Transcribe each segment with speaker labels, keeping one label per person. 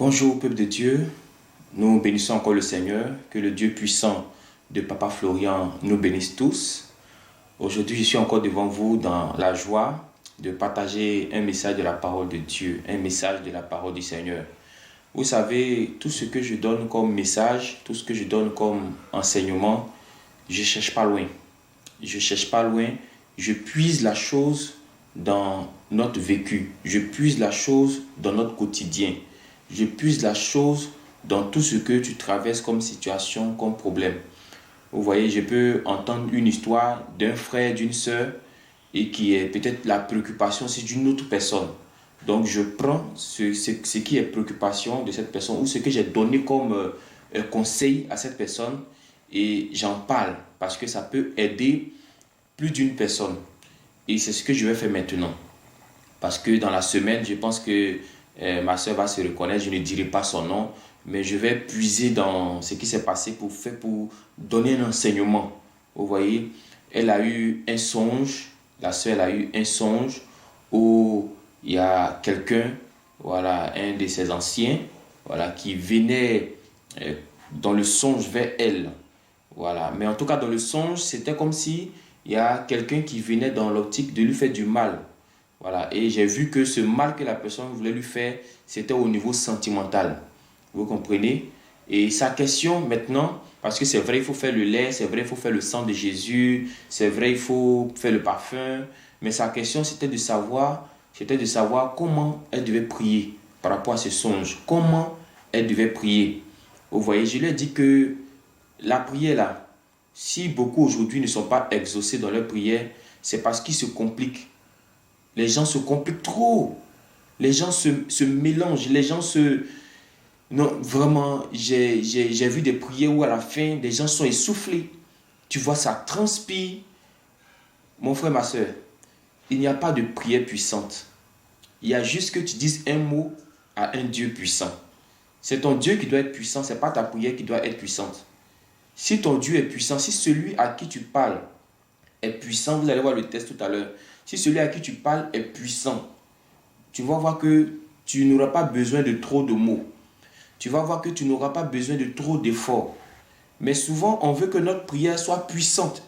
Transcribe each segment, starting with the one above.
Speaker 1: Bonjour peuple de Dieu, nous bénissons encore le Seigneur, que le Dieu puissant de Papa Florian nous bénisse tous. Aujourd'hui, je suis encore devant vous dans la joie de partager un message de la parole de Dieu, un message de la parole du Seigneur. Vous savez, tout ce que je donne comme message, tout ce que je donne comme enseignement, je ne cherche pas loin. Je ne cherche pas loin, je puise la chose dans notre vécu, je puise la chose dans notre quotidien. Je puise la chose dans tout ce que tu traverses comme situation, comme problème. Vous voyez, je peux entendre une histoire d'un frère, d'une sœur, et qui est peut-être la préoccupation, c'est d'une autre personne. Donc, je prends ce qui est préoccupation de cette personne ou ce que j'ai donné comme conseil à cette personne et j'en parle parce que ça peut aider plus d'une personne. Et c'est ce que je vais faire maintenant. Parce que dans la semaine, je pense que ma soeur va se reconnaître, je ne dirai pas son nom, mais je vais puiser dans ce qui s'est passé pour donner un enseignement. Vous voyez, elle a eu un songe, la soeur elle a eu un songe où il y a quelqu'un, voilà, un de ses anciens, voilà, qui venait dans le songe vers elle. Voilà. Mais en tout cas, dans le songe, c'était comme si il y a quelqu'un qui venait dans l'optique de lui faire du mal. Voilà. Et j'ai vu que ce mal que la personne voulait lui faire, c'était au niveau sentimental. Vous comprenez? Et sa question maintenant, parce que c'est vrai, il faut faire le lait, c'est vrai, il faut faire le sang de Jésus, c'est vrai, il faut faire le parfum. Mais sa question, c'était de savoir comment elle devait prier par rapport à ce songe. Comment elle devait prier. Vous voyez, je lui ai dit que la prière là, si beaucoup aujourd'hui ne sont pas exaucés dans leur prière, c'est parce qu'ils se compliquent. Les gens se compliquent trop. Les gens se mélangent. Les gens se... Non, vraiment, j'ai vu des prières où à la fin, les gens sont essoufflés. Tu vois, ça transpire. Mon frère, ma soeur, il n'y a pas de prière puissante. Il y a juste que tu dises un mot à un Dieu puissant. C'est ton Dieu qui doit être puissant, ce n'est pas ta prière qui doit être puissante. Si ton Dieu est puissant, si celui à qui tu parles est puissant, vous allez voir le test tout à l'heure. Si celui à qui tu parles est puissant, tu vas voir que tu n'auras pas besoin de trop de mots. Tu vas voir que tu n'auras pas besoin de trop d'efforts. Mais souvent, on veut que notre prière soit puissante.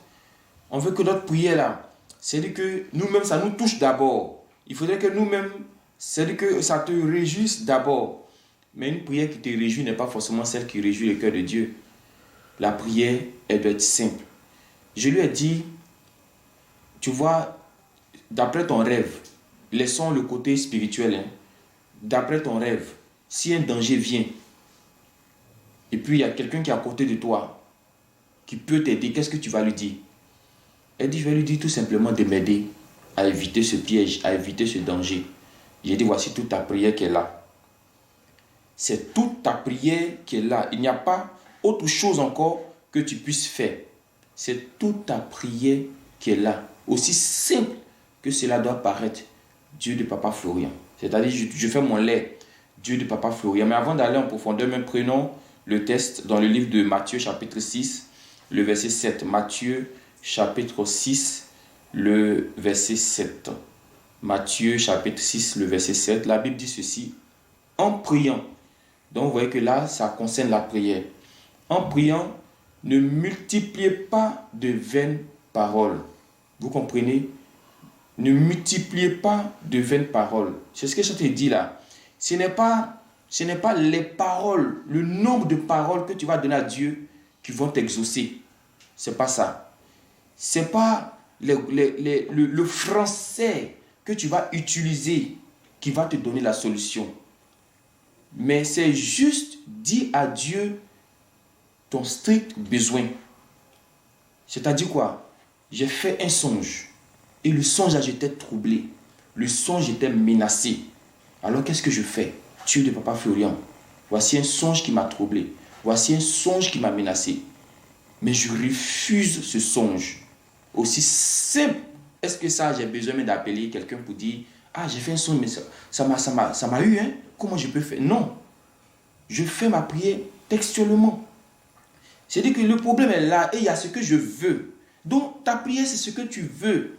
Speaker 1: On veut que notre prière là, c'est-à-dire que nous-mêmes, ça nous touche d'abord. Il faudrait que nous-mêmes, c'est-à-dire que ça te réjouisse d'abord. Mais une prière qui te réjouit n'est pas forcément celle qui réjouit le cœur de Dieu. La prière, elle doit être simple. Je lui ai dit, tu vois, d'après ton rêve, laissons le côté spirituel, hein. D'après ton rêve, si un danger vient, et puis il y a quelqu'un qui est à côté de toi, qui peut t'aider, qu'est-ce que tu vas lui dire? Elle dit, je vais lui dire tout simplement de m'aider à éviter ce piège, à éviter ce danger. J'ai dit, voici toute ta prière qui est là. C'est toute ta prière qui est là. Il n'y a pas autre chose encore que tu puisses faire. C'est toute ta prière qui est là. Aussi simple que cela doit paraître, Dieu de Papa Florian. C'est-à-dire, je fais mon lait, Dieu de Papa Florian. Mais avant d'aller en profondeur, même prenons le test dans le livre de Matthieu, chapitre 6, le verset 7. Matthieu, chapitre 6, le verset 7. Matthieu, chapitre 6, le verset 7. La Bible dit ceci. En priant, donc vous voyez que là, ça concerne la prière. En priant, ne multipliez pas de vaines paroles. Vous comprenez? Ne multipliez pas de vaines paroles. C'est ce que je te dis là. Ce n'est pas les paroles, le nombre de paroles que tu vas donner à Dieu qui vont t'exaucer. C'est pas ça. C'est pas le français que tu vas utiliser qui va te donner la solution. Mais c'est juste dire à Dieu ton strict besoin. C'est-à-dire quoi? J'ai fait un songe. Et le songe, j'étais troublé. Le songe, j'étais menacé. Alors, qu'est-ce que je fais? Dieu de Papa Florian, voici un songe qui m'a troublé. Voici un songe qui m'a menacé. Mais je refuse ce songe. Aussi simple. Est-ce que ça, j'ai besoin d'appeler quelqu'un pour dire, ah, j'ai fait un songe, mais ça m'a eu, hein? Comment je peux faire? Non. Je fais ma prière textuellement. C'est-à-dire que le problème est là et il y a ce que je veux. Donc, ta prière, c'est ce que tu veux.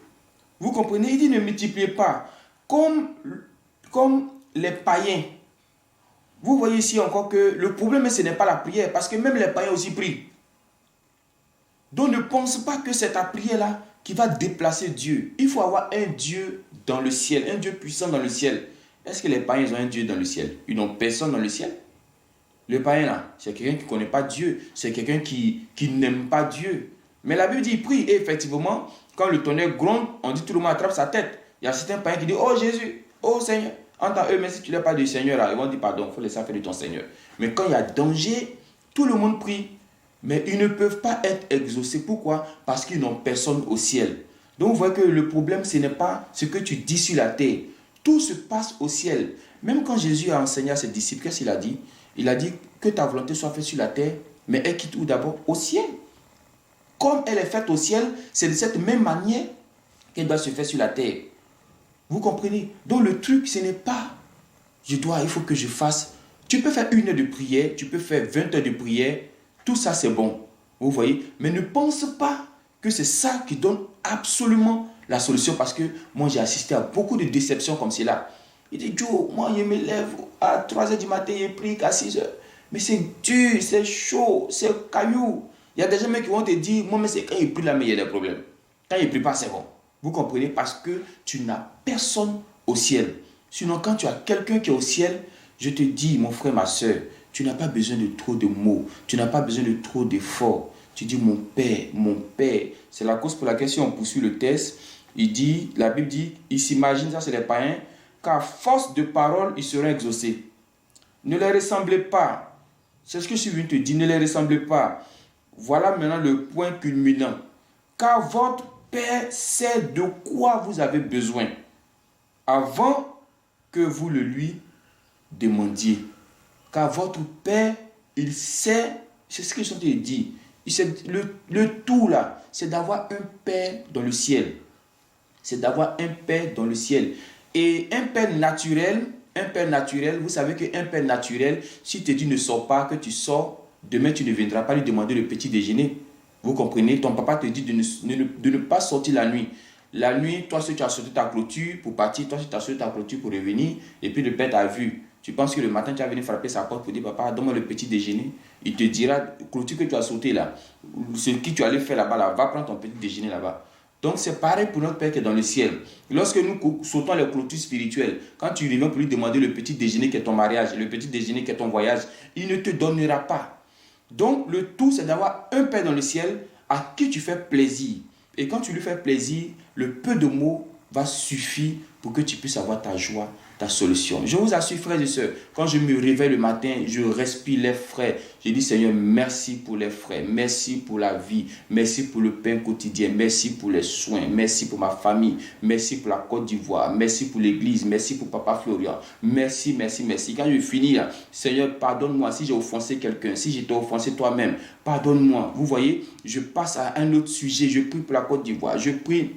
Speaker 1: Vous comprenez? Il dit ne multipliez pas. Comme les païens. Vous voyez ici encore que le problème, ce n'est pas la prière, parce que même les païens aussi prient. Donc ne pense pas que c'est ta prière-là qui va déplacer Dieu. Il faut avoir un Dieu dans le ciel, un Dieu puissant dans le ciel. Est-ce que les païens ont un Dieu dans le ciel? Ils n'ont personne dans le ciel. Le païen là, c'est quelqu'un qui ne connaît pas Dieu, c'est quelqu'un qui n'aime pas Dieu. Mais la Bible dit, il prie, et effectivement, quand le tonnerre gronde, on dit tout le monde attrape sa tête. Il y a certains païens qui disent, oh Jésus, oh Seigneur. Entends eux, mais si tu n'as pas de Seigneur là, ils vont dire pardon, il faut laisser faire de ton Seigneur. Mais quand il y a danger, tout le monde prie. Mais ils ne peuvent pas être exaucés. Pourquoi? Parce qu'ils n'ont personne au ciel. Donc vous voyez que le problème, ce n'est pas ce que tu dis sur la terre. Tout se passe au ciel. Même quand Jésus a enseigné à ses disciples, qu'est-ce qu'il a dit? Il a dit que ta volonté soit faite sur la terre, mais elle quitte où d'abord? Au ciel. Comme elle est faite au ciel, c'est de cette même manière qu'elle doit se faire sur la terre. Vous comprenez? Donc le truc, ce n'est pas il faut que je fasse. Tu peux faire 1 heure de prière, tu peux faire 20 heures de prière. Tout ça, c'est bon. Vous voyez? Mais ne pense pas que c'est ça qui donne absolument la solution. Parce que moi, j'ai assisté à beaucoup de déceptions comme cela. Il dit, Joe, moi, je me lève à 3 heures du matin, je prie qu'à 6 heures. Mais c'est dur, c'est chaud, c'est caillou. Il y a des gens qui vont te dire, moi, mais c'est quand il prie là, mais il y a des problèmes. Quand il prie pas, c'est bon. Vous comprenez? Parce que tu n'as personne au ciel. Sinon, quand tu as quelqu'un qui est au ciel, je te dis, mon frère, ma soeur, tu n'as pas besoin de trop de mots. Tu n'as pas besoin de trop d'efforts. Tu dis, mon Père, mon Père. C'est la cause pour laquelle, si on poursuit le texte, la Bible dit, il s'imagine, ça c'est les païens, qu'à force de paroles, ils seront exaucés. Ne les ressemblez pas. C'est ce que je suis venu te dire, ne les ressemblez pas. Voilà maintenant le point culminant. Car votre Père sait de quoi vous avez besoin avant que vous le lui demandiez. Car votre Père, il sait, c'est ce que je te dis, le tout là, c'est d'avoir un Père dans le ciel. C'est d'avoir un Père dans le ciel. Et un Père naturel, vous savez qu'un Père naturel, si tu te dis ne sors pas, que tu sors, demain tu ne viendras pas lui demander le petit déjeuner. Vous comprenez? Ton papa te dit de ne pas sortir la nuit. La nuit, toi, si tu as sauté ta clôture pour partir, toi, si tu as sauté ta clôture pour revenir, et puis le père t'a vu. Tu penses que le matin, tu vas venir frapper sa porte pour dire, papa, donne-moi le petit déjeuner. Il te dira, clôture que tu as sauté là, ce que tu allais faire là-bas, là, va prendre ton petit déjeuner là-bas. Donc, c'est pareil pour notre Père qui est dans le ciel. Lorsque nous sautons les clôtures spirituelles, quand tu reviens pour lui demander le petit déjeuner qui est ton mariage, le petit déjeuner qui est ton voyage, il ne te donnera pas. Donc, le tout, c'est d'avoir un Père dans le ciel à qui tu fais plaisir. Et quand tu lui fais plaisir, le peu de mots va suffire pour que tu puisses avoir ta joie, ta solution. Je vous assure, frères et sœurs, quand je me réveille le matin, je respire les frais. Je dis, Seigneur, merci pour les frais, merci pour la vie, merci pour le pain quotidien, merci pour les soins, merci pour ma famille, merci pour la Côte d'Ivoire, merci pour l'église, merci pour Papa Florian, merci, merci, merci. Quand je finis, Seigneur, pardonne-moi si j'ai offensé quelqu'un, si j'ai offensé toi-même, pardonne-moi. Vous voyez, je passe à un autre sujet, je prie pour la Côte d'Ivoire, je prie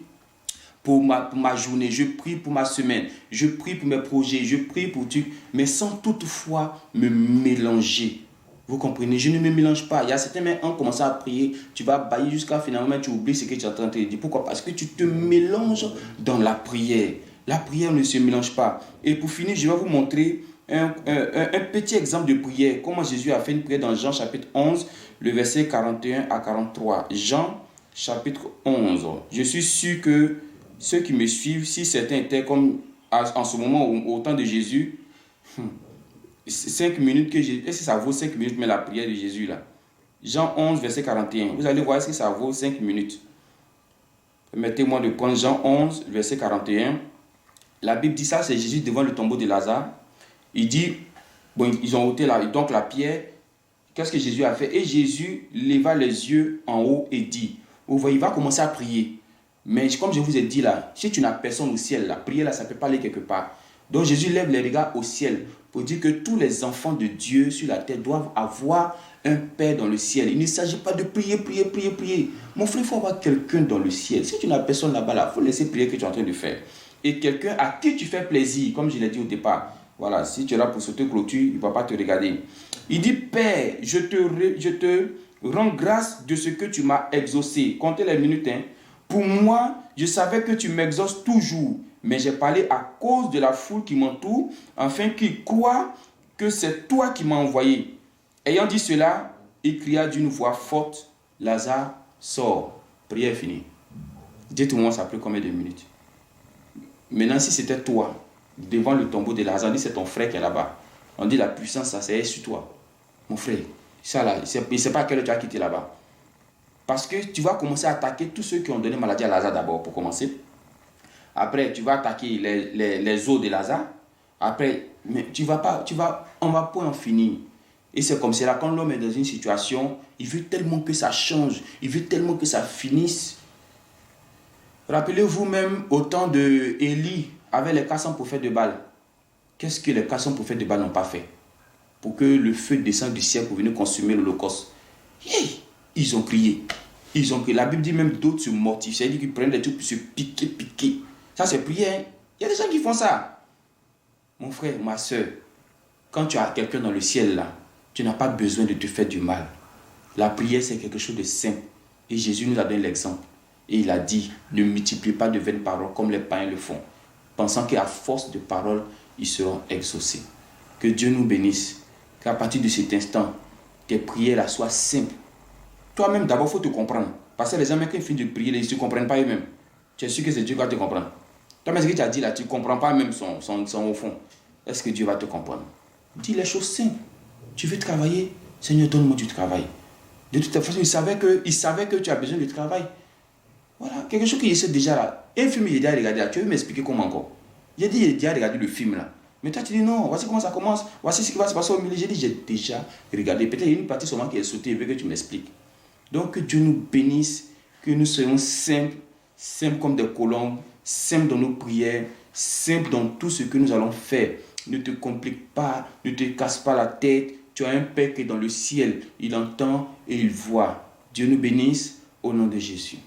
Speaker 1: pour ma journée, je prie pour ma semaine, je prie pour mes projets, je prie pour tout, mais sans toutefois me mélanger. Vous comprenez? Je ne me mélange pas. Il y a certains mecs, en commençant à prier, tu vas bailler jusqu'à finalement, tu oublies ce que tu es en train de dire. Pourquoi? Parce que tu te mélanges dans la prière. La prière ne se mélange pas. Et pour finir, je vais vous montrer un petit exemple de prière. Comment Jésus a fait une prière dans Jean chapitre 11, le verset 41 à 43. Jean chapitre 11. Je suis sûr que ceux qui me suivent, si certains étaient comme en ce moment au temps de Jésus, 5 minutes que Jésus, est-ce que ça vaut 5 minutes, mais la prière de Jésus là? Jean 11, verset 41. Vous allez voir, est-ce que ça vaut 5 minutes? Permettez-moi de prendre Jean 11, verset 41. La Bible dit ça, c'est Jésus devant le tombeau de Lazare. Il dit, bon, ils ont ôté donc la pierre. Qu'est-ce que Jésus a fait? Et Jésus leva les yeux en haut et dit, vous voyez, il va commencer à prier. Mais comme je vous ai dit là, si tu n'as personne au ciel, la prière là, ça ne peut pas aller quelque part. Donc Jésus lève les regards au ciel pour dire que tous les enfants de Dieu sur la terre doivent avoir un Père dans le ciel. Il ne s'agit pas de prier. Mon frère, il faut avoir quelqu'un dans le ciel. Si tu n'as personne là-bas, il faut laisser prier que tu es en train de faire. Et quelqu'un à qui tu fais plaisir, comme je l'ai dit au départ. Voilà, si tu es là pour sauter clôture, il ne va pas te regarder. Il dit, Père, je te rends grâce de ce que tu m'as exaucé. Comptez les minutes, hein. Pour moi, je savais que tu m'exauces toujours, mais j'ai parlé à cause de la foule qui m'entoure, afin qu'ils croient que c'est toi qui m'as envoyé. Ayant dit cela, il cria d'une voix forte, Lazare, sors. Prière finie. Dites-moi, ça a pris combien de minutes? Maintenant, si c'était toi, devant le tombeau de Lazare, on dit c'est ton frère qui est là-bas. On dit la puissance, ça c'est sur toi. Mon frère, ça là, il ne sait pas à quelle heure tu as quitté là-bas. Parce que tu vas commencer à attaquer tous ceux qui ont donné maladie à Lazare d'abord, pour commencer. Après, tu vas attaquer les os de Lazare. Après, mais on va pas en finir. Et c'est comme cela, quand l'homme est dans une situation, il veut tellement que ça change, il veut tellement que ça finisse. Rappelez-vous même au temps de Élie, avec les 400 prophètes de Baal. Qu'est-ce que les 400 prophètes de Baal n'ont pas fait pour que le feu descende du ciel pour venir consumer l'Holocauste? Hey, ils ont crié. Ils ont crié. La Bible dit même d'autres se mortifient. C'est-à-dire qu'ils prennent des trucs pour se piquer. Ça, c'est prière. Il y a des gens qui font ça. Mon frère, ma soeur, quand tu as quelqu'un dans le ciel là, tu n'as pas besoin de te faire du mal. La prière, c'est quelque chose de simple. Et Jésus nous a donné l'exemple. Et il a dit, ne multipliez pas de vaines paroles comme les païens le font, pensant qu'à force de paroles, ils seront exaucés. Que Dieu nous bénisse. Qu'à partir de cet instant, tes prières là soient simples. Toi-même, d'abord, il faut te comprendre. Parce que les gens, quand ils finissent de prier, ils ne se comprennent pas eux-mêmes. Tu es sûr que c'est Dieu qui va te comprendre. Toi-même, ce que tu as dit là, tu ne comprends pas même son au fond. Est-ce que Dieu va te comprendre? Dis les choses simples. Tu veux travailler? Seigneur, donne-moi du travail. De toute façon, il savait que tu as besoin de travail. Voilà, quelque chose qu'il sait déjà là. Un film, il est déjà regardé là. Tu veux m'expliquer comment encore? J'ai dit, il a déjà regardé le film là. Mais toi, tu dis non, voici comment ça commence. Voici ce qui va se passer au milieu. J'ai dit, j'ai déjà regardé. Peut-être qu'il y a une partie seulement qui est sautée. Il veut que tu m'expliques. Donc, que Dieu nous bénisse. Que nous soyons simples comme des colombes. Simples dans nos prières. Simples dans tout ce que nous allons faire. Ne te complique pas. Ne te casse pas la tête. Tu as un Père qui est dans le ciel. Il entend et il voit. Dieu nous bénisse au nom de Jésus.